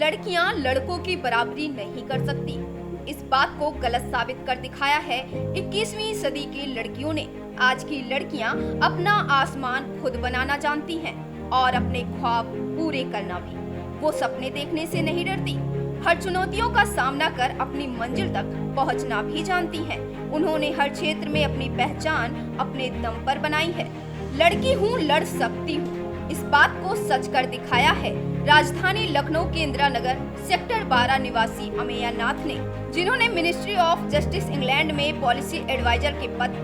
लड़कियां लड़कों की बराबरी नहीं कर सकती। इस बात को गलत साबित कर दिखाया है 21वीं सदी की लड़कियों ने। आज की लड़कियां अपना आसमान खुद बनाना जानती हैं और अपने ख्वाब पूरे करना भी। वो सपने देखने से नहीं डरती, हर चुनौतियों का सामना कर अपनी मंजिल तक पहुंचना भी जानती हैं। उन्होंने हर क्षेत्र में अपनी पहचान अपने दम पर बनाई है। लड़की हूँ, लड़ सकती हूँ, इस बात को सच कर दिखाया है राजधानी लखनऊ के इंदिरा नगर सेक्टर 12 निवासी अमेया नाथ ने, जिन्होंने मिनिस्ट्री ऑफ जस्टिस इंग्लैंड में पॉलिसी एडवाइजर के पद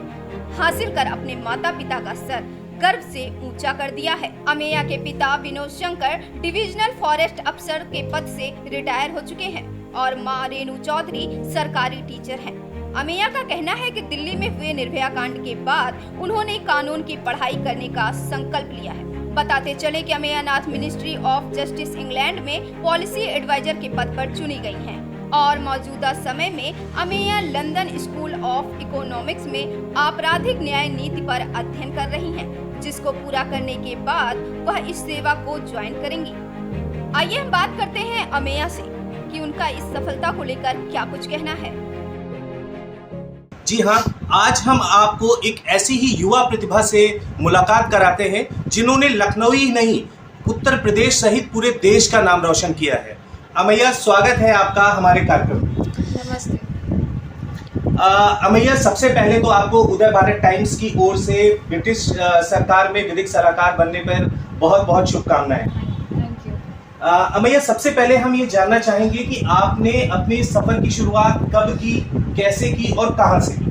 हासिल कर अपने माता पिता का सर गर्व से ऊंचा कर दिया है। अमेया के पिता विनोद शंकर डिविजनल फॉरेस्ट अफसर के पद से रिटायर हो चुके हैं और मां रेणु चौधरी सरकारी टीचर हैं। अमेया का कहना है कि दिल्ली में हुए निर्भया कांड के बाद उन्होंने कानून की पढ़ाई करने का संकल्प लिया है। बताते चले कि अमेया नाथ मिनिस्ट्री ऑफ जस्टिस इंग्लैंड में पॉलिसी एडवाइजर के पद पर चुनी गई हैं और मौजूदा समय में Ameya London school of economics में आपराधिक न्याय नीति पर अध्ययन कर रही हैं, जिसको पूरा करने के बाद वह इस सेवा को ज्वाइन करेंगी। आइए हम बात करते हैं अमेया से कि उनका इस सफलता को लेकर क्या कुछ कहना है। जी हाँ, आज हम आपको एक ऐसी ही युवा प्रतिभा से मुलाकात कराते हैं जिन्होंने लखनऊ ही नहीं उत्तर प्रदेश सहित पूरे देश का नाम रोशन किया है। अमेया, स्वागत है आपका हमारे कार्यक्रम में। नमस्ते। अमेया, सबसे पहले तो आपको उदय भारत टाइम्स की ओर से ब्रिटिश सरकार में विधिक सलाहकार बनने पर बहुत बहुत शुभकामनाएं। Thank you. अमेया, सबसे पहले हम ये जानना चाहेंगे कि आपने अपने सफर की शुरुआत कब की, कैसे की और कहां से की?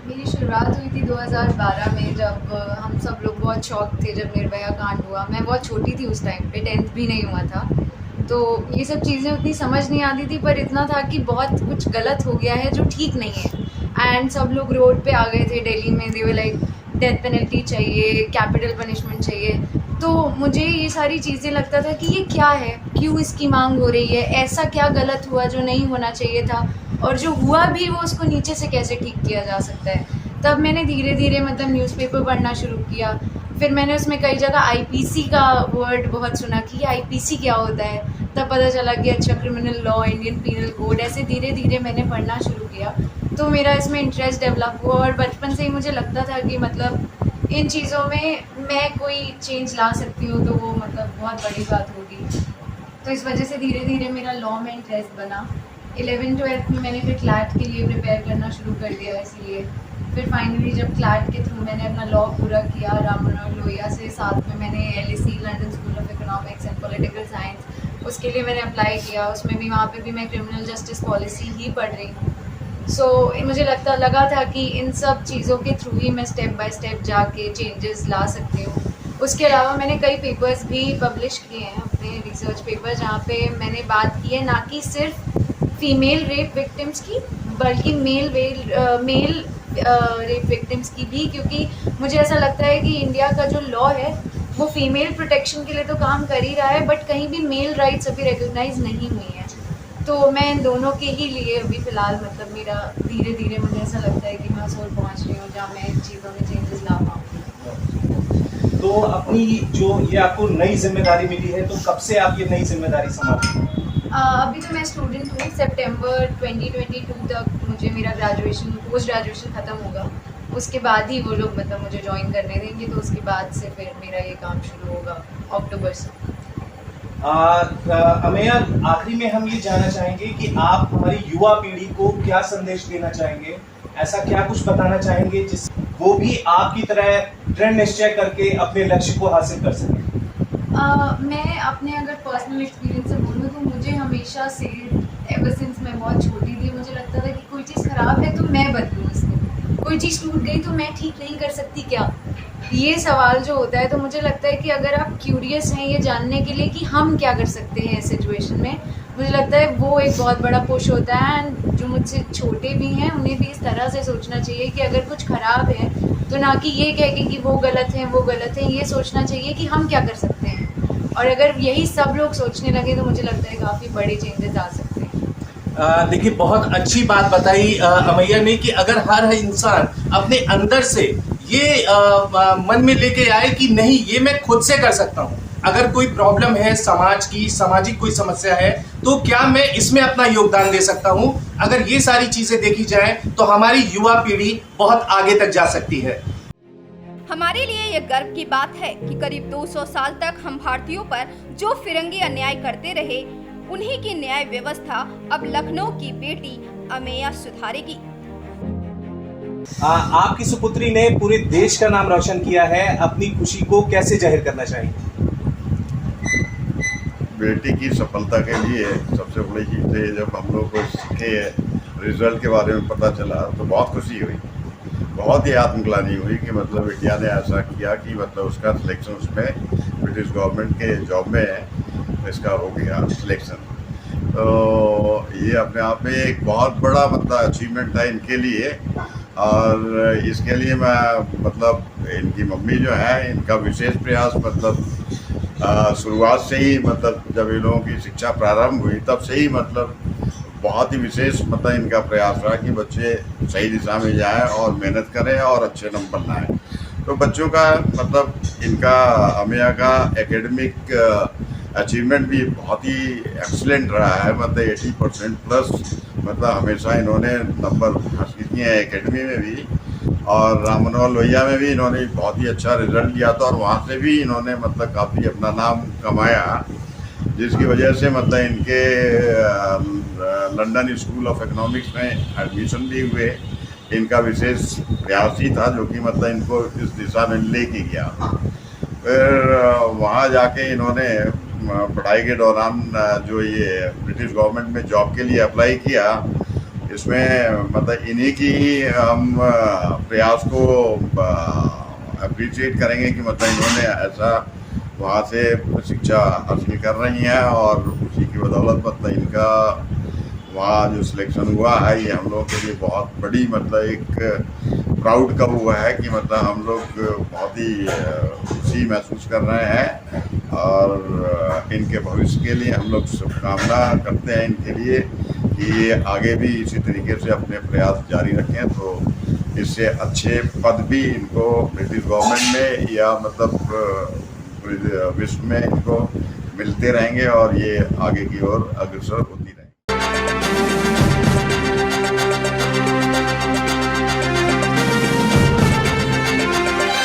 मेरी शुरुआत हुई थी 2012 में, जब हम सब लोग बहुत शौक थे जब निर्भया कांड हुआ। मैं बहुत छोटी थी उस टाइम पे, 10th भी नहीं हुआ था, तो ये सब चीज़ें उतनी समझ नहीं आती थी, पर इतना था कि बहुत कुछ गलत हो गया है जो ठीक नहीं है। एंड सब लोग रोड पे आ गए थे दिल्ली में, दे वर लाइक डेथ पेनल्टी चाहिए, कैपिटल पनिशमेंट चाहिए। तो मुझे ये सारी चीज़ें लगता था कि ये क्या है, क्यों इसकी मांग हो रही है, ऐसा क्या गलत हुआ जो नहीं होना चाहिए था, और जो हुआ भी वो उसको नीचे से कैसे ठीक किया जा सकता है। तब मैंने धीरे धीरे मतलब न्यूज़पेपर पढ़ना शुरू किया। फिर मैंने उसमें कई जगह आईपीसी का वर्ड बहुत सुना कि आईपीसी क्या होता है। तब पता चला कि अच्छा, criminal law, Indian penal code, ऐसे धीरे धीरे मैंने पढ़ना शुरू किया। तो मेरा इसमें इंटरेस्ट डेवलप हुआ और बचपन से ही मुझे लगता था कि मतलब इन चीज़ों में मैं कोई चेंज ला सकती हूँ, तो वो मतलब बहुत बड़ी बात होगी। तो इस वजह से धीरे धीरे मेरा लॉ में इंटरेस्ट बना। 11th-12th में मैंने फिर क्लैट के लिए प्रिपेयर करना शुरू कर दिया, इसलिए फिर फाइनली जब क्लैट के थ्रू मैंने अपना लॉ पूरा किया राम मनोहर लोहिया से, साथ में मैंने LSE London school of economics and political science, उसके लिए मैंने अप्लाई किया। उसमें भी वहाँ पे भी मैं क्रिमिनल जस्टिस पॉलिसी ही पढ़ रही हूँ। सो मुझे लगा था कि इन सब चीज़ों के थ्रू ही मैं स्टेप बाय स्टेप जाके चेंजेस ला सकती हूँ। उसके अलावा मैंने कई पेपर्स भी पब्लिश किए हैं, अपने रिसर्च पेपर, जहाँ पे मैंने बात की है ना कि सिर्फ फीमेल रेप विक्टिम्स की, बल्कि मेल रेप विक्टिम्स की भी, क्योंकि मुझे ऐसा लगता है कि इंडिया का जो लॉ है वो फीमेल प्रोटेक्शन के लिए तो काम कर ही रहा है, बट कहीं भी मेल राइट्स अभी रिकॉग्नाइज नहीं हुई हैं। तो मैं इन दोनों के ही लिए अभी फ़िलहाल मतलब मेरा धीरे धीरे मुझे ऐसा लगता है कि मैं उस ओर पहुँच रही हूँ जहाँ मैं इन चीज़ों में चेंजेस ला पाऊँ। तो अपनी जो ये आपको नई जिम्मेदारी मिली है, तो कब से आप ये नई जिम्मेदारी संभाल रही हैं? अभी तो मैं स्टूडेंट हूँ। सितंबर 2022 तक मुझे मेरा पोस्ट ग्रेजुएशन ख़त्म होगा। उसके बाद ही वो लोग मतलब मुझे ज्वाइन करने देंगे, तो उसके बाद से फिर मेरा ये काम शुरू होगा अक्टूबर से। अमेया, आखिरी में हम ये जानना चाहेंगे कि आप हमारी युवा पीढ़ी को क्या संदेश देना चाहेंगे? ऐसा क्या कुछ बताना चाहेंगे जिस वो भी आपकी तरह दृढ़ निश्चय करके अपने लक्ष्य को हासिल कर सकें? मैं अपने अगर पर्सनल एक्सपीरियंस से बोलूँ तो मुझे हमेशा से एवर सिंस मैं बहुत छोटी थी, मुझे लगता था कि कोई चीज़ ख़राब है तो मैं बदलूँ इसको, कोई चीज़ टूट गई तो मैं ठीक नहीं कर सकती क्या, ये सवाल जो होता है। तो मुझे लगता है कि अगर आप क्यूरियस हैं ये जानने के लिए कि हम क्या कर सकते हैं इस सिचुएशन में, मुझे लगता है वो एक बहुत बड़ा पुश होता है। एंड जो मुझसे छोटे भी हैं उन्हें भी इस तरह से सोचना चाहिए कि अगर कुछ ख़राब है तो ना कि ये कह के कि वो गलत है, ये सोचना चाहिए कि हम क्या कर सकते हैं। और अगर यही सब लोग सोचने लगे तो मुझे लगता है काफ़ी बड़े चेंजेस आ सकते हैं। देखिए, बहुत अच्छी बात बताई अमेया ने कि अगर हर इंसान अपने अंदर से ये मन में लेके आए कि नहीं, ये मैं खुद से कर सकता हूँ, अगर कोई प्रॉब्लम है समाज की, सामाजिक कोई समस्या है, तो क्या मैं इसमें अपना योगदान दे सकता हूं? अगर ये सारी चीजें देखी जाएं तो हमारी युवा पीढ़ी बहुत आगे तक जा सकती है। हमारे लिए यह गर्व की बात है कि करीब 200 साल तक हम भारतीयों पर जो फिरंगी अन्याय करते रहे, उन्हीं की न्याय व्यवस्था अब लखनऊ की बेटी अमेया सुधारेगी। आपकी सुपुत्री ने पूरे देश का नाम रोशन किया है, अपनी खुशी को कैसे जाहिर करना चाहिए? बेटी की सफलता के लिए सबसे बड़ी चीज़ है, जब हम लोग को इसके रिजल्ट के बारे में पता चला तो बहुत खुशी हुई, बहुत ही आत्मग्लानि हुई कि मतलब बेटिया ने ऐसा किया कि मतलब उसका सिलेक्शन उसमें ब्रिटिश गवर्नमेंट के जॉब में इसका हो गया सिलेक्शन। तो ये अपने आप में एक बहुत बड़ा मतलब अचीवमेंट था इनके लिए, और इसके लिए मैं मतलब इनकी मम्मी जो है, इनका विशेष प्रयास मतलब शुरुआत से ही मतलब जब इन लोगों की शिक्षा प्रारंभ हुई तब से ही मतलब बहुत ही विशेष मतलब इनका प्रयास रहा कि बच्चे सही दिशा में जाएं और मेहनत करें और अच्छे नंबर लाएं। तो बच्चों का मतलब इनका अमेया का एकेडमिक अचीवमेंट भी बहुत ही एक्सीलेंट रहा है, मतलब 80% प्लस मतलब हमेशा इन्होंने नंबर हासिल किए हैं एकेडमी में भी, और राम मनोहर लोहिया में भी इन्होंने बहुत ही अच्छा रिजल्ट लिया था और वहाँ से भी इन्होंने मतलब काफ़ी अपना नाम कमाया, जिसकी वजह से मतलब इनके लंदन स्कूल ऑफ इकोनॉमिक्स में एडमिशन भी हुए। इनका विशेष प्रयास ही था जो कि मतलब इनको इस दिशा में लेके गया। फिर वहाँ जाके इन्होंने पढ़ाई के दौरान जो ये ब्रिटिश गवर्नमेंट में जॉब के लिए अप्लाई किया, इसमें मतलब इन्हीं की ही हम प्रयास को अप्रिशिएट करेंगे कि मतलब इन्होंने ऐसा वहाँ से शिक्षा हासिल कर रही हैं, और उसी की बदौलत मतलब इनका वहाँ जो सिलेक्शन हुआ है ये हम लोगों के लिए बहुत बड़ी मतलब एक प्राउड का हुआ है कि मतलब हम लोग बहुत ही खुशी महसूस कर रहे हैं, और इनके भविष्य के लिए हम लोग शुभकामना करते हैं इनके लिए कि ये आगे भी इसी तरीके से अपने प्रयास जारी रखें, तो इससे अच्छे पद भी इनको ब्रिटिश गवर्नमेंट में या मतलब विश्व में इनको मिलते रहेंगे और ये आगे की ओर अग्रसर होती रहेंगी।